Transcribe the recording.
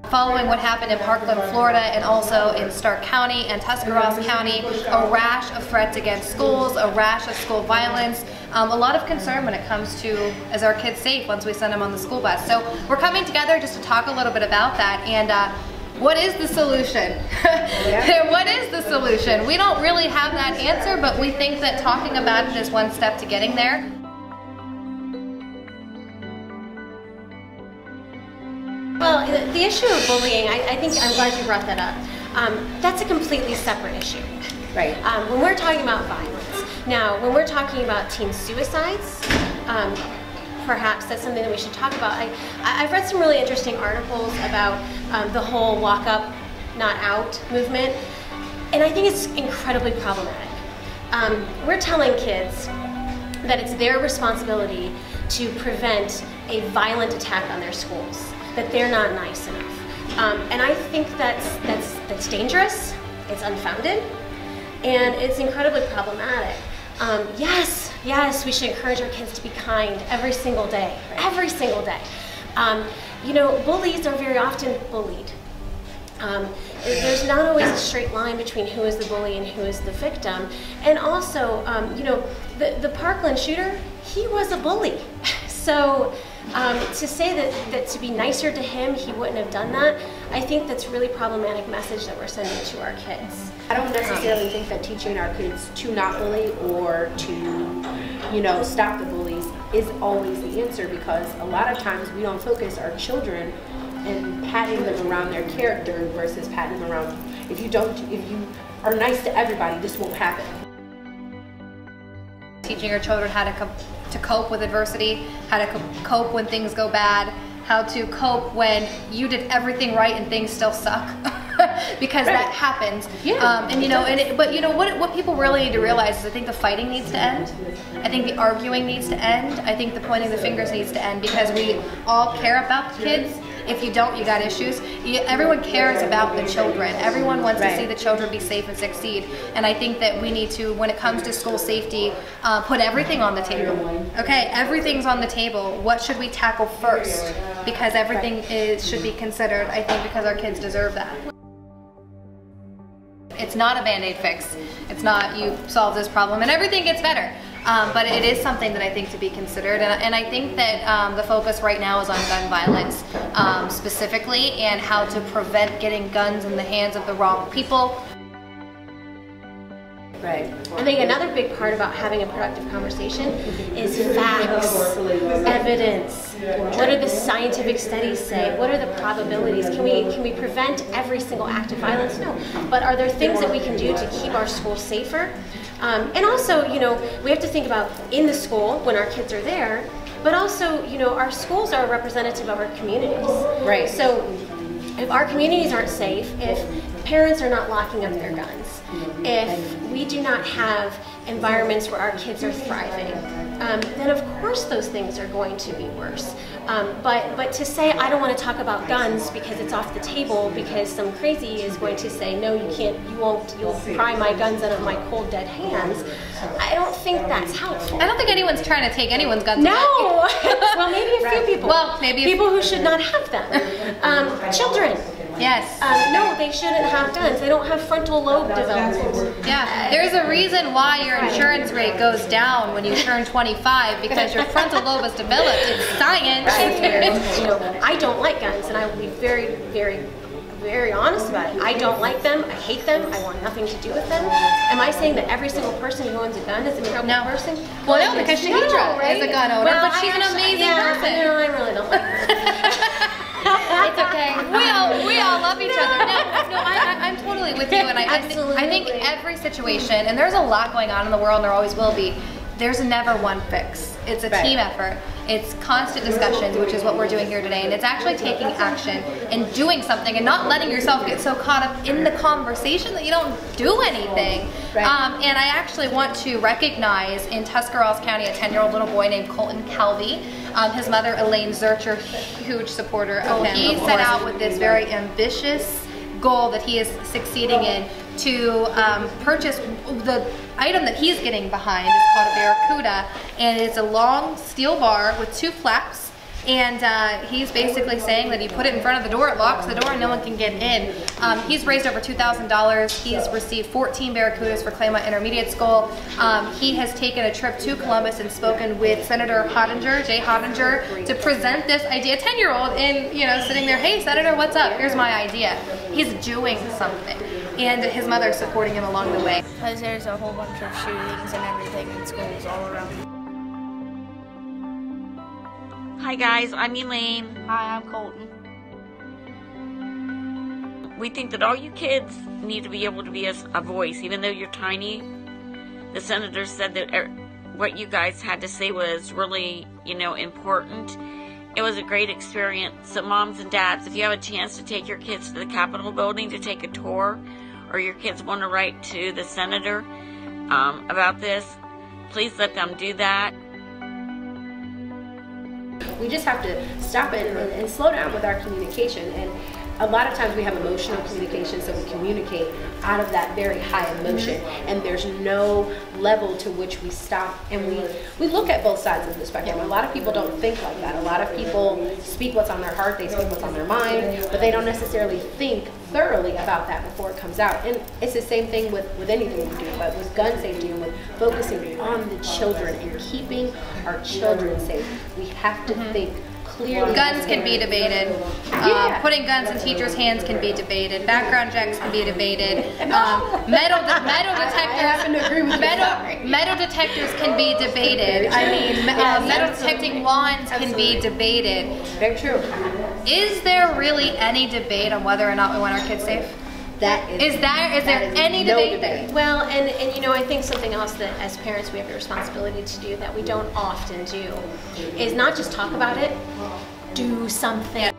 Following what happened in Parkland, Florida, and also in Stark County and Tuscarawas County, a rash of threats against schools, a rash of school violence, a lot of concern when it comes to, is our kids safe once we send them on the school bus? So we're coming together just to talk a little bit about that. And what is the solution? What is the solution? We don't really have that answer, but we think that talking about it is one step to getting there. Well, the issue of bullying, I think I'm glad you brought that up. That's a completely separate issue. Right. When we're talking about violence, now when we're talking about teen suicides, perhaps that's something that we should talk about. I've read some really interesting articles about the whole walk up, not out movement, and I think it's incredibly problematic. We're telling kids that it's their responsibility to prevent a violent attack on their schools, that they're not nice enough. And I think that's dangerous, it's unfounded, and it's incredibly problematic. Yes, we should encourage our kids to be kind every single day, every single day. You know, bullies are very often bullied. There's not always a straight line between who is the bully and who is the victim. And also, you know, the Parkland shooter, he was a bully. So to say that to be nicer to him, he wouldn't have done that, I think that's really problematic message that we're sending to our kids. I don't necessarily think that teaching our kids to not bully or to, you know, stop the bullies is always the answer, because a lot of times we don't focus our children and patting them around their character versus patting them around. If you are nice to everybody, this won't happen. Teaching your children how to cope with adversity, how to cope when things go bad, how to cope when you did everything right and things still suck. Because that happens. Yeah. And you know, but you know what people really need to realize is I think the fighting needs to end. I think the arguing needs to end. I think the pointing the fingers needs to end, because we all care about the kids. If you don't, you got issues. Everyone cares about the children. Everyone wants to see the children be safe and succeed. And I think that we need to, when it comes to school safety, put everything on the table. Okay, everything's on the table. What should we tackle first? Because everything should be considered, I think, because our kids deserve that. It's not a Band-Aid fix. It's not you solve this problem and everything gets better. But it is something that I think to be considered, and I think that the focus right now is on gun violence specifically, and how to prevent getting guns in the hands of the wrong people. Right. I think another big part about having a productive conversation is facts, evidence. What do the scientific studies say? What are the probabilities? Can we prevent every single act of violence? No. But are there things that we can do to keep our schools safer? And also, you know, we have to think about in the school when our kids are there, but also, you know, our schools are a representative of our communities. Right. So if our communities aren't safe, if parents are not locking up their guns, if we do not have environments where our kids are thriving, then of course those things are going to be worse. But to say I don't want to talk about guns because it's off the table because some crazy is going to say no, you can't, you won't, you'll pry my guns out of my cold dead hands, I don't think that's helpful. I don't think anyone's trying to take anyone's guns. No. Well, maybe a few people. Well, maybe people who should not have them. Children. Yes. No, they shouldn't have guns. They don't have frontal lobe development. Yeah, there's a reason why your insurance rate goes down when you turn 25, because your frontal lobe is developed. It's science. You know, I don't like guns, and I will be very, very, very honest about it. I don't like them. I hate them. I want nothing to do with them. Am I saying that every single person who owns a gun is a terrible person? Well, no, because Shahidra is a gun owner, but she's an amazing person. No, I really don't like her. It's okay. We all love each other. No, I'm totally with you, and I think every situation, and there's a lot going on in the world, and there always will be. There's never one fix. It's a team effort. It's constant discussions, which is what we're doing here today, and it's actually taking action and doing something and not letting yourself get so caught up in the conversation that you don't do anything. And I actually want to recognize in Tuscarawas County a 10-year-old little boy named Colton Calvi. His mother, Elaine Zurcher, huge supporter of him. He set out with this very ambitious goal that he is succeeding in to purchase the item that he's getting behind. Is called a Barracuda, and it's a long steel bar with two flaps And he's basically saying that you put it in front of the door, it locks the door, and no one can get in. He's raised over $2,000. He's received 14 Barracudas for Claremont Intermediate School. He has taken a trip to Columbus and spoken with Senator Hottinger, Jay Hottinger, to present this idea. 10-year-old and, you know, sitting there, hey, Senator, what's up? Here's my idea. He's doing something. And his mother's supporting him along the way. Because there's a whole bunch of shootings and everything in schools all around. Hi guys, I'm Elaine. Hi, I'm Colton. We think that all you kids need to be able to be a voice, even though you're tiny. The senator said that what you guys had to say was really, you know, important. It was a great experience. So moms and dads, if you have a chance to take your kids to the Capitol building to take a tour, or your kids want to write to the senator about this, please let them do that. We just have to stop it and slow down with our communication. And a lot of times we have emotional communication, so we communicate out of that very high emotion, and there's no level to which we stop and we look at both sides of the spectrum. A lot of people don't think like that. A lot of people speak what's on their heart, they speak what's on their mind, but they don't necessarily think thoroughly about that before it comes out. And it's the same thing with anything we do, but with gun safety and with focusing on the children and keeping our children safe. We have to think clearly. Guns can be debated. Putting guns in teachers' hands can be debated. Background checks can be debated. Metal detectors can be debated. I mean, metal detecting wands can be debated. Very true. Is there really any debate on whether or not we want our kids safe? Is there any debate there? Well, and you know, I think something else that as parents we have the responsibility to do that we don't often do is not just talk about it, do something.